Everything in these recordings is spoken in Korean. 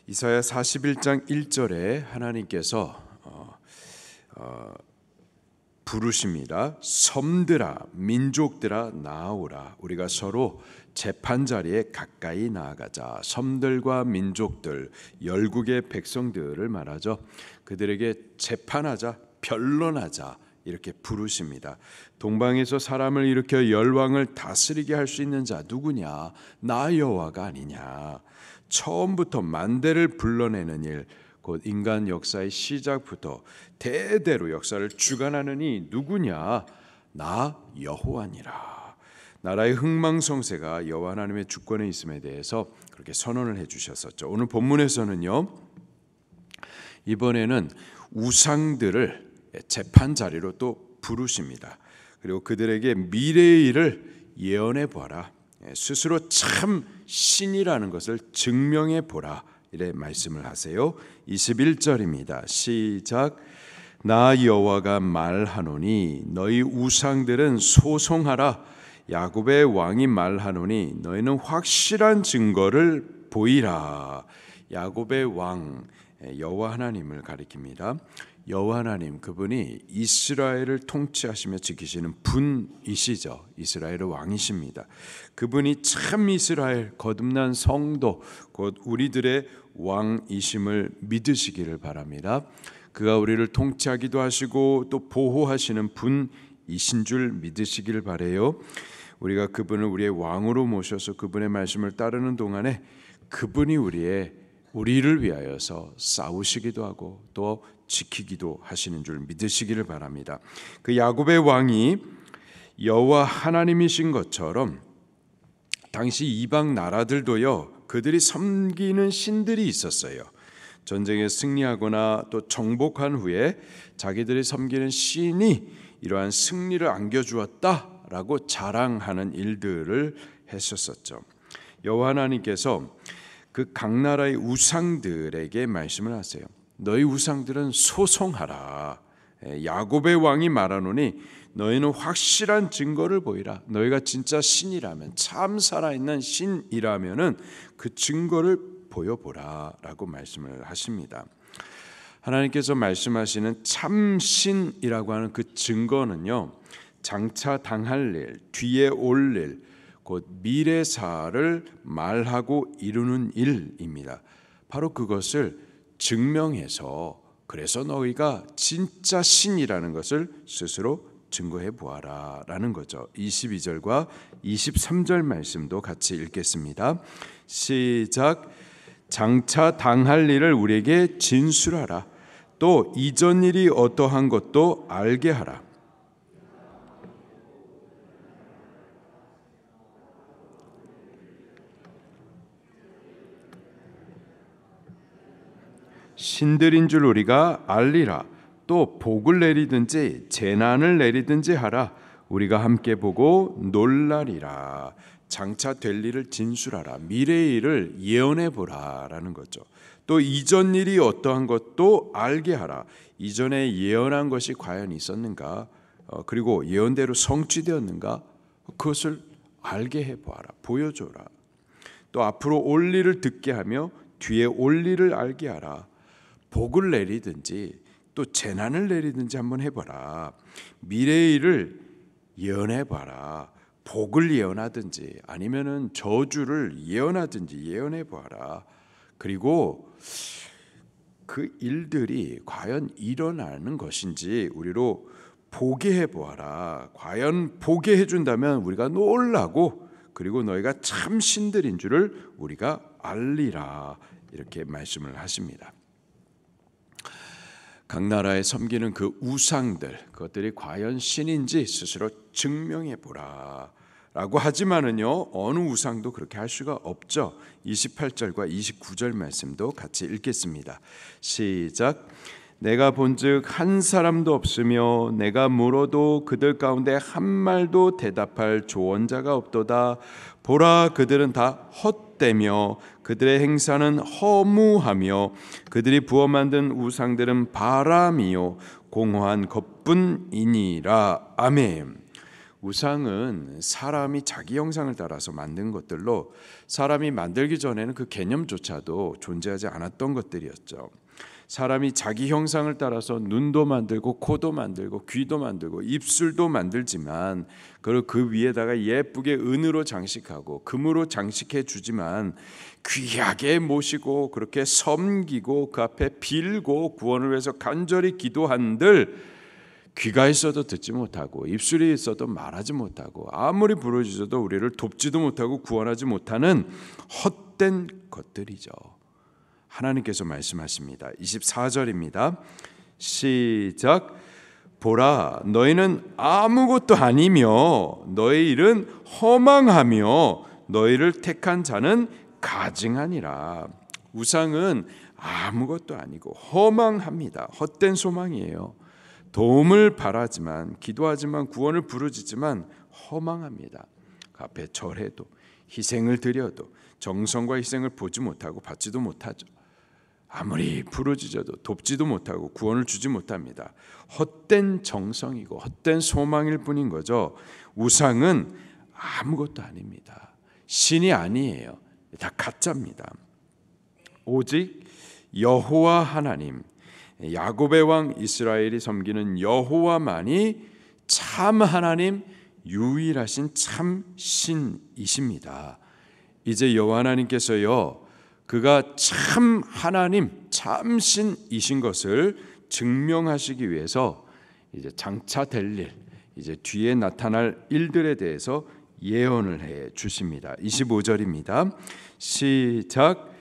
이사야 41장 1절에 하나님께서 부르십니다. 섬들아 민족들아 나아오라. 우리가 서로 재판자리에 가까이 나아가자. 섬들과 민족들, 열국의 백성들을 말하죠. 그들에게 재판하자, 변론하자 이렇게 부르십니다. 동방에서 사람을 일으켜 열왕을 다스리게 할 수 있는 자 누구냐? 나 여호와가 아니냐? 처음부터 만대를 불러내는 일, 곧 인간 역사의 시작부터 대대로 역사를 주관하는 이 누구냐? 나 여호와니라. 나라의 흥망성쇠가 여호와 하나님의 주권에 있음에 대해서 그렇게 선언을 해주셨었죠. 오늘 본문에서는요, 이번에는 우상들을 재판 자리로 또 부르십니다. 그리고 그들에게 미래의 일을 예언해 보아라. 스스로 참 신이라는 것을 증명해 보라. 이래 말씀을 하세요. 21절입니다. 시작. 나 여호와가 말하노니 너희 우상들은 소송하라. 야곱의 왕이 말하노니 너희는 확실한 증거를 보이라. 야곱의 왕 여호와 하나님을 가리킵니다. 여호와 하나님, 그분이 이스라엘을 통치하시며 지키시는 분이시죠. 이스라엘의 왕이십니다. 그분이 참 이스라엘 거듭난 성도, 곧 우리들의 왕이심을 믿으시기를 바랍니다. 그가 우리를 통치하기도 하시고 또 보호하시는 분이신 줄 믿으시기를 바라요. 우리가 그분을 우리의 왕으로 모셔서 그분의 말씀을 따르는 동안에 그분이 우리를 위하여서 싸우시기도 하고 또 지키기도 하시는 줄 믿으시기를 바랍니다. 그 야곱의 왕이 여호와 하나님이신 것처럼 당시 이방 나라들도요, 그들이 섬기는 신들이 있었어요. 전쟁에 승리하거나 또 정복한 후에 자기들이 섬기는 신이 이러한 승리를 안겨주었다라고 자랑하는 일들을 했었었죠. 여호와 하나님께서 그 각 나라의 우상들에게 말씀을 하세요. 너희 우상들은 소송하라. 야곱의 왕이 말하노니 너희는 확실한 증거를 보이라. 너희가 진짜 신이라면, 참 살아있는 신이라면은 그 증거를 보여보라라고 말씀을 하십니다. 하나님께서 말씀하시는 참 신이라고 하는 그 증거는요, 장차 당할 일, 뒤에 올 일, 곧 미래사를 말하고 이루는 일입니다. 바로 그것을 증명해서, 그래서 너희가 진짜 신이라는 것을 스스로 증거해 보아라 라는 거죠. 22절과 23절 말씀도 같이 읽겠습니다. 시작. 장차 당할 일을 우리에게 진술하라. 또 이전 일이 어떠한 것도 알게 하라. 신들인 줄 우리가 알리라. 또 복을 내리든지 재난을 내리든지 하라. 우리가 함께 보고 놀라리라. 장차 될 일을 진술하라. 미래의 일을 예언해 보라라는 거죠. 또 이전 일이 어떠한 것도 알게 하라. 이전에 예언한 것이 과연 있었는가, 그리고 예언대로 성취되었는가, 그것을 알게 해 보아라. 보여줘라. 또 앞으로 올 일을 듣게 하며 뒤에 올 일을 알게 하라. 복을 내리든지 또 재난을 내리든지 한번 해봐라. 미래의 일을 예언해봐라. 복을 예언하든지 아니면은 저주를 예언하든지 예언해봐라. 그리고 그 일들이 과연 일어나는 것인지 우리로 보게 해보아라. 과연 보게 해준다면 우리가 놀라고, 그리고 너희가 참 신들인 줄을 우리가 알리라. 이렇게 말씀을 하십니다. 각 나라에 섬기는 그 우상들, 그것들이 과연 신인지 스스로 증명해 보라 라고 하지만은요, 어느 우상도 그렇게 할 수가 없죠. 28절과 29절 말씀도 같이 읽겠습니다. 시작. 내가 본즉 한 사람도 없으며 내가 물어도 그들 가운데 한 말도 대답할 조언자가 없도다. 보라, 그들은 다 헛되며 그들의 행사는 허무하며 그들이 부어 만든 우상들은 바람이요 공허한 것뿐이니라. 아멘. 우상은 사람이 자기 형상을 따라서 만든 것들로 사람이 만들기 전에는 그 개념조차도 존재하지 않았던 것들이었죠. 사람이 자기 형상을 따라서 눈도 만들고 코도 만들고 귀도 만들고 입술도 만들지만 그리고 그 위에다가 예쁘게 은으로 장식하고 금으로 장식해 주지만 귀하게 모시고 그렇게 섬기고 그 앞에 빌고 구원을 위해서 간절히 기도한들 귀가 있어도 듣지 못하고 입술이 있어도 말하지 못하고 아무리 부르짖어도 우리를 돕지도 못하고 구원하지 못하는 헛된 것들이죠. 하나님께서 말씀하십니다. 24절입니다. 시작. 보라, 너희는 아무것도 아니며 너희 일은 허망하며 너희를 택한 자는 가증하니라. 우상은 아무것도 아니고 허망합니다. 헛된 소망이에요. 도움을 바라지만 기도하지만 구원을 부르짖지만 허망합니다. 그 앞에 절해도 희생을 드려도 정성과 희생을 보지 못하고 받지도 못하죠. 아무리 부르짖어도 돕지도 못하고 구원을 주지 못합니다. 헛된 정성이고 헛된 소망일 뿐인 거죠. 우상은 아무것도 아닙니다. 신이 아니에요. 다 가짜입니다. 오직 여호와 하나님, 야곱의 왕 이스라엘이 섬기는 여호와만이 참 하나님, 유일하신 참 신이십니다. 이제 여호와 하나님께서요, 그가 참 하나님, 참 신이신 것을 증명하시기 위해서 이제 장차 될 일, 이제 뒤에 나타날 일들에 대해서 예언을 해 주십니다. 25절입니다. 시작.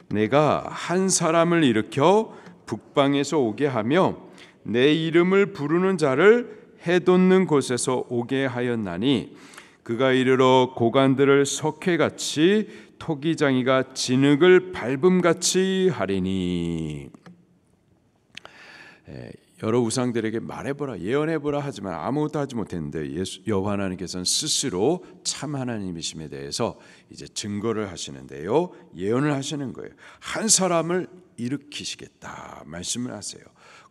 내가 한 사람을 일으켜 북방에서 오게 하며 내 이름을 부르는 자를 해돋는 곳에서 오게 하였나니 그가 이르러 고관들을 석회같이 토기장이가 진흙을 밟음같이 하리니. 여러 우상들에게 말해보라 예언해보라 하지만 아무것도 하지 못했는데 여호와 하나님께서는 스스로 참 하나님이심에 대해서 이제 증거를 하시는데요, 예언을 하시는 거예요. 한 사람을 일으키시겠다 말씀을 하세요.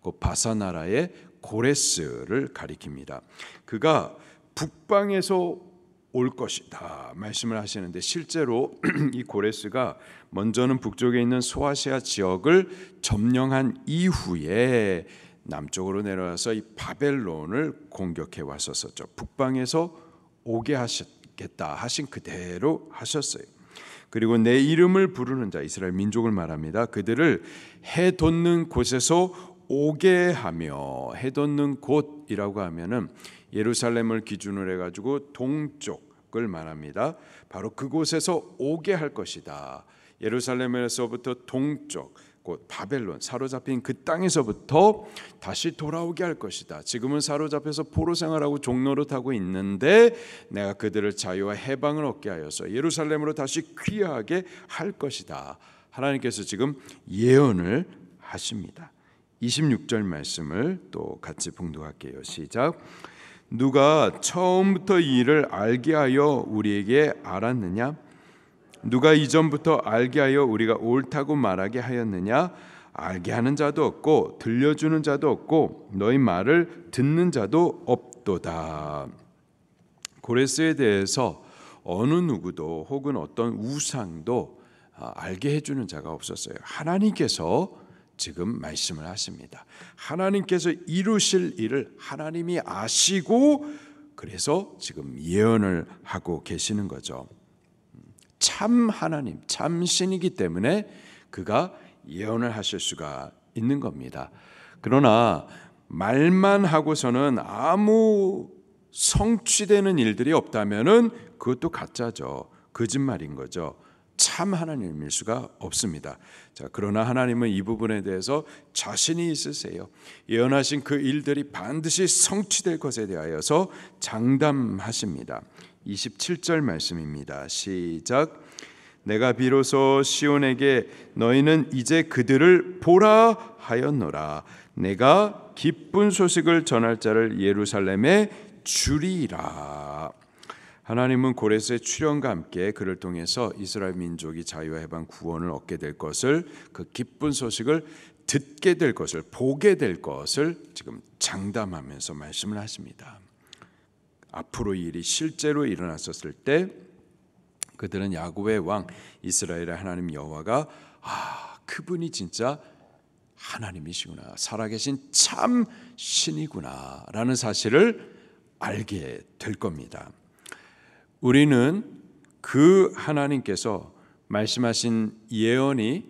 그 바사 나라의 고레스를 가리킵니다. 그가 북방에서 올 것이다 말씀을 하시는데 실제로 이 고레스가 먼저는 북쪽에 있는 소아시아 지역을 점령한 이후에 남쪽으로 내려와서 이 바벨론을 공격해 왔었죠. 북방에서 오게 하셨겠다 하신 그대로 하셨어요. 그리고 내 이름을 부르는 자, 이스라엘 민족을 말합니다. 그들을 해돋는 곳에서 오게 하며, 해돋는 곳이라고 하면은 예루살렘을 기준으로 해가지고 동쪽을 말합니다. 바로 그곳에서 오게 할 것이다. 예루살렘에서부터 동쪽, 곧 바벨론 사로잡힌 그 땅에서부터 다시 돌아오게 할 것이다. 지금은 사로잡혀서 포로 생활하고 종노릇하고 있는데 내가 그들을 자유와 해방을 얻게 하여서 예루살렘으로 다시 귀하게 할 것이다. 하나님께서 지금 예언을 하십니다. 26절 말씀을 또 같이 봉독할게요. 시작. 누가 처음부터 이 일을 알게 하여 우리에게 알았느냐? 누가 이전부터 알게 하여 우리가 옳다고 말하게 하였느냐? 알게 하는 자도 없고 들려주는 자도 없고 너희 말을 듣는 자도 없도다. 고레스에 대해서 어느 누구도 혹은 어떤 우상도 알게 해주는 자가 없었어요. 하나님께서 지금 말씀을 하십니다. 하나님께서 이루실 일을 하나님이 아시고 그래서 지금 예언을 하고 계시는 거죠. 참 하나님, 참 신이기 때문에 그가 예언을 하실 수가 있는 겁니다. 그러나 말만 하고서는 아무 성취되는 일들이 없다면은 그것도 가짜죠. 거짓말인 거죠. 참 하나님일 수가 없습니다. 자, 그러나 하나님은 이 부분에 대해서 자신이 있으세요. 예언하신 그 일들이 반드시 성취될 것에 대하여서 장담하십니다. 27절 말씀입니다. 시작. 내가 비로소 시온에게 너희는 이제 그들을 보라 하였노라. 내가 기쁜 소식을 전할 자를 예루살렘에 주리라. 하나님은 고레스의 출현과 함께 그를 통해서 이스라엘 민족이 자유와 해방 구원을 얻게 될 것을, 그 기쁜 소식을 듣게 될 것을, 보게 될 것을 지금 장담하면서 말씀을 하십니다. 앞으로 이 일이 실제로 일어났었을 때 그들은 야곱의 왕 이스라엘의 하나님 여호와가 그분이 진짜 하나님이시구나, 살아계신 참 신이구나 라는 사실을 알게 될 겁니다. 우리는 그 하나님께서 말씀하신 예언이,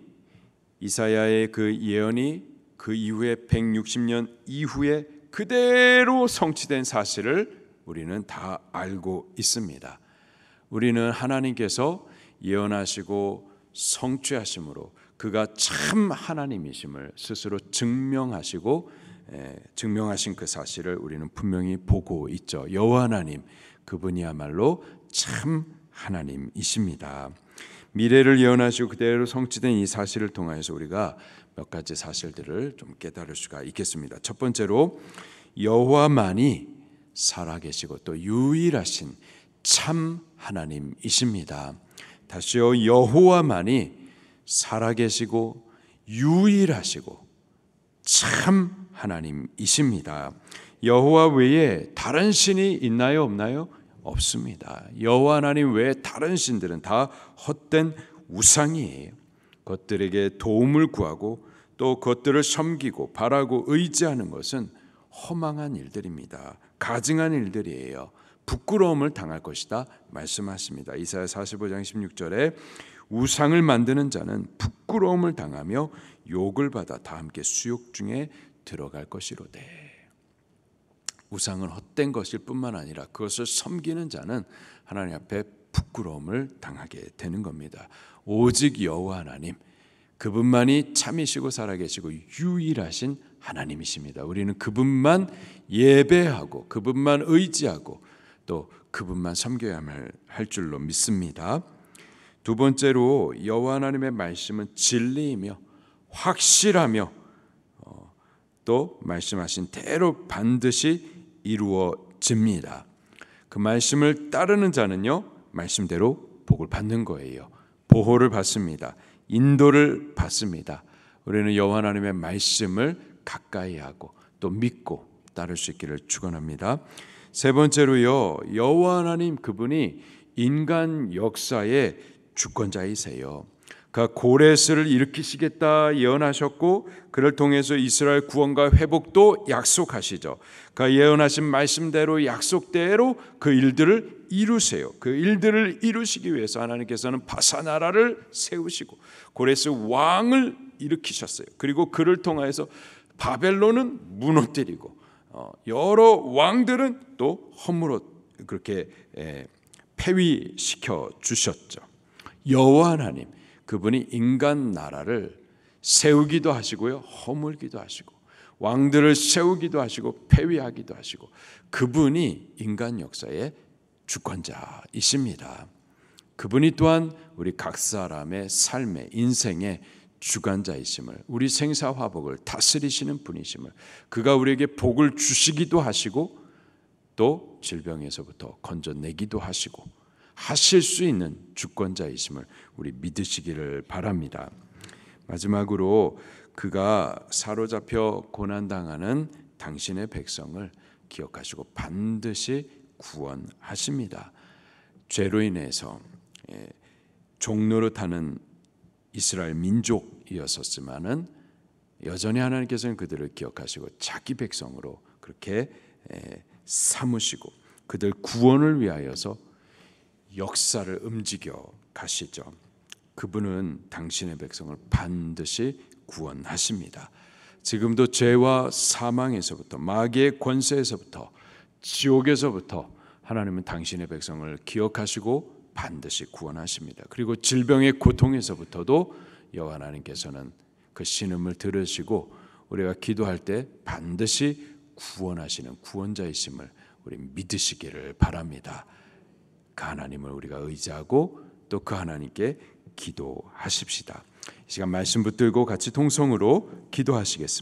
이사야의 그 예언이 그 이후에 160년 이후에 그대로 성취된 사실을 우리는 다 알고 있습니다. 우리는 하나님께서 예언하시고 성취하심으로 그가 참 하나님이심을 스스로 증명하시고 증명하신 그 사실을 우리는 분명히 보고 있죠. 여호와 하나님, 그분이야말로 참 하나님이십니다. 미래를 예언하시고 그대로 성취된 이 사실을 통해서 우리가 몇 가지 사실들을 좀 깨달을 수가 있겠습니다. 첫 번째로 여호와만이 살아계시고 또 유일하신 참 하나님이십니다. 다시요, 여호와만이 살아계시고 유일하시고 참 하나님이십니다. 여호와 외에 다른 신이 있나요, 없나요? 없습니다. 여호와 하나님 외에 다른 신들은 다 헛된 우상이에요. 그것들에게 도움을 구하고 또 그것들을 섬기고 바라고 의지하는 것은 허망한 일들입니다. 가증한 일들이에요. 부끄러움을 당할 것이다 말씀하십니다. 이사야 45장 16절에 우상을 만드는 자는 부끄러움을 당하며 욕을 받아 다 함께 수욕 중에 들어갈 것이로되. 우상은 헛된 것일 뿐만 아니라 그것을 섬기는 자는 하나님 앞에 부끄러움을 당하게 되는 겁니다. 오직 여호와 하나님, 그분만이 참이시고 살아계시고 유일하신 하나님이십니다. 우리는 그분만 예배하고 그분만 의지하고 또 그분만 섬겨야만 할 줄로 믿습니다. 두 번째로 여호와 하나님의 말씀은 진리이며 확실하며 또 말씀하신 대로 반드시 이루어집니다. 그 말씀을 따르는 자는요, 말씀대로 복을 받는 거예요. 보호를 받습니다. 인도를 받습니다. 우리는 여호와 하나님의 말씀을 가까이 하고 또 믿고 따를 수 있기를 축원합니다. 세 번째로요, 여호와 하나님 그분이 인간 역사의 주권자이세요. 그가 고레스를 일으키시겠다 예언하셨고 그를 통해서 이스라엘 구원과 회복도 약속하시죠. 그가 예언하신 말씀대로 약속대로 그 일들을 이루세요. 그 일들을 이루시기 위해서 하나님께서는 바사 나라를 세우시고 고레스 왕을 일으키셨어요. 그리고 그를 통해서 바벨론은 무너뜨리고 여러 왕들은 또 허물어 그렇게 폐위시켜 주셨죠. 여호와 하나님, 그분이 인간 나라를 세우기도 하시고요, 허물기도 하시고 왕들을 세우기도 하시고 폐위하기도 하시고 그분이 인간 역사의 주권자이십니다. 그분이 또한 우리 각 사람의 삶의 인생의 주관자이심을, 우리 생사화복을 다스리시는 분이심을, 그가 우리에게 복을 주시기도 하시고 또 질병에서부터 건져내기도 하시고 하실 수 있는 주권자이심을 우리 믿으시기를 바랍니다. 마지막으로 그가 사로잡혀 고난당하는 당신의 백성을 기억하시고 반드시 구원하십니다. 죄로 인해서 종노릇하는 이스라엘 민족이었었지만은 여전히 하나님께서는 그들을 기억하시고 자기 백성으로 그렇게 삼으시고 그들 구원을 위하여서 역사를 움직여 가시죠. 그분은 당신의 백성을 반드시 구원하십니다. 지금도 죄와 사망에서부터 마귀의 권세에서부터 지옥에서부터 하나님은 당신의 백성을 기억하시고 반드시 구원하십니다. 그리고 질병의 고통에서부터도 여호와 하나님께서는 그 신음을 들으시고 우리가 기도할 때 반드시 구원하시는 구원자이심을 우리 믿으시기를 바랍니다. 그 하나님을 우리가 의지하고 또 그 하나님께 기도하십시다. 이 시간 말씀 붙들고 같이 통성으로 기도하시겠습니다.